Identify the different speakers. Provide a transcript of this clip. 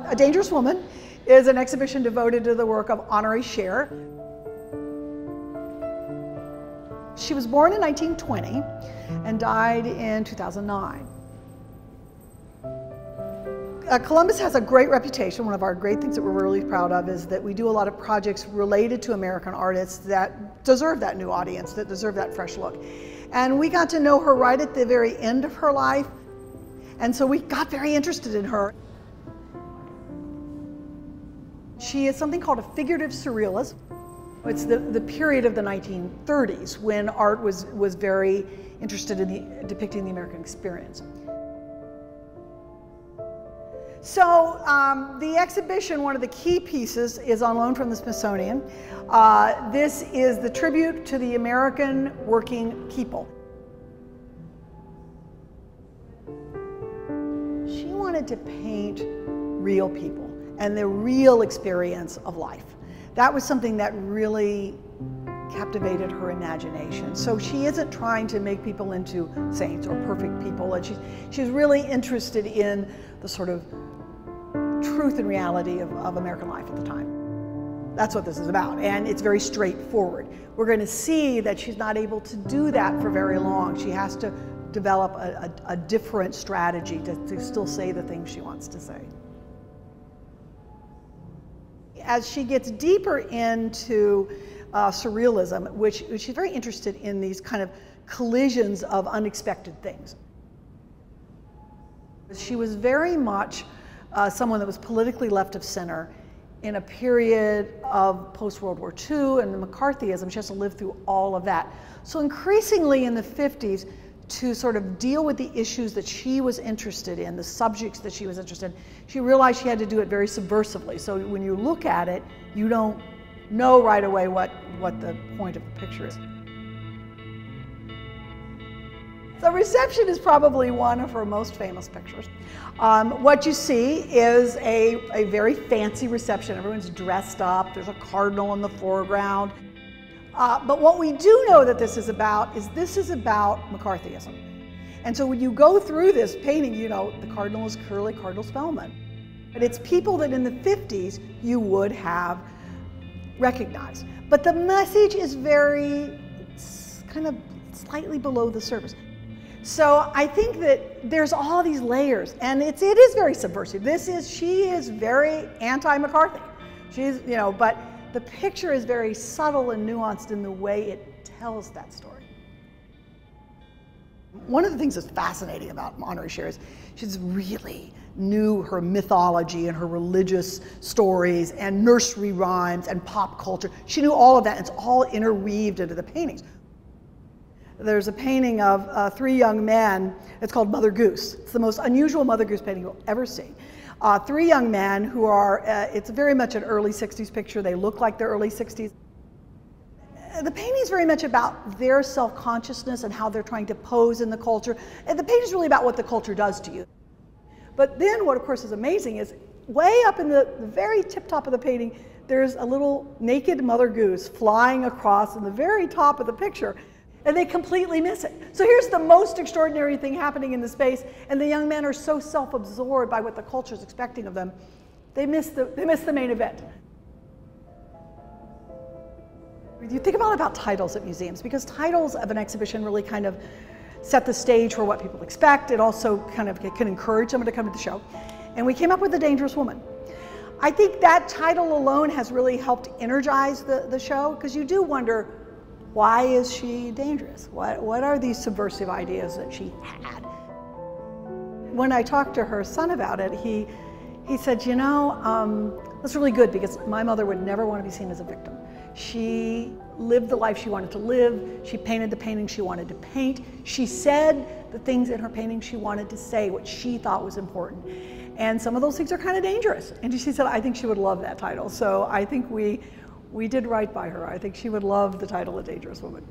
Speaker 1: A Dangerous Woman is an exhibition devoted to the work of Honorée Scher. She was born in 1920 and died in 2009. Columbus has a great reputation. One of our great things that we're really proud of is that we do a lot of projects related to American artists that deserve that new audience, that deserve that fresh look. And we got to know her right at the very end of her life, and so we got very interested in her. She is something called a figurative surrealist. It's the period of the 1930s when art was very interested in depicting the American experience. So the exhibition, one of the key pieces, is on loan from the Smithsonian. This is the tribute to the American working people. She wanted to paint real people and the real experience of life. That was something that really captivated her imagination. So she isn't trying to make people into saints or perfect people, and she's really interested in the sort of truth and reality of American life at the time. That's what this is about, and it's very straightforward. We're going to see that she's not able to do that for very long. She has to develop a different strategy to still say the things she wants to say. As she gets deeper into surrealism, which she's very interested in these kind of collisions of unexpected things. She was very much someone that was politically left of center in a period of post-World War II and the McCarthyism. She has to live through all of that. So increasingly in the 50s, to sort of deal with the issues that she was interested in, the subjects that she was interested in, she realized she had to do it very subversively. So when you look at it, you don't know right away what the point of the picture is. The Reception is probably one of her most famous pictures. What you see is a very fancy reception. Everyone's dressed up. There's a cardinal in the foreground. But what we do know that this is about McCarthyism. And so when you go through this painting, you know, the cardinal is clearly Cardinal Spellman. But it's people that in the 50s you would have recognized. But the message is it's kind of slightly below the surface. So I think that there's all these layers, and it is very subversive. She is very anti-McCarthy. She's, you know, but the picture is very subtle and nuanced in the way it tells that story. One of the things that's fascinating about Honorée Scher is she's really knew her mythology and her religious stories and nursery rhymes and pop culture. She knew all of that, and it's all interweaved into the paintings. There's a painting of three young men. It's called Mother Goose. It's the most unusual Mother Goose painting you'll ever see. Three young men who are, it's very much an early 60s picture. They look like they're early 60s. The painting is very much about their self-consciousness and how they're trying to pose in the culture. And the painting is really about what the culture does to you. But then what, of course, is amazing is way up in the very tip top of the painting, there's a little naked Mother Goose flying across in the very top of the picture. And they completely miss it. So here's the most extraordinary thing happening in the space, and the young men are so self-absorbed by what the culture is expecting of them, they miss the main event. You think about titles at museums, because titles of an exhibition really kind of set the stage for what people expect. It also kind of can encourage someone to come to the show. And we came up with The Dangerous Woman. I think that title alone has really helped energize the show, because you do wonder, why is she dangerous? What are these subversive ideas that she had? When I talked to her son about it, he said, you know, that's really good, because my mother would never want to be seen as a victim. She lived the life she wanted to live. She painted the paintings she wanted to paint. She said the things in her paintings she wanted to say, what she thought was important. And some of those things are kind of dangerous. And she said, I think she would love that title. So I think we did right by her. I think she would love the title A Dangerous Woman.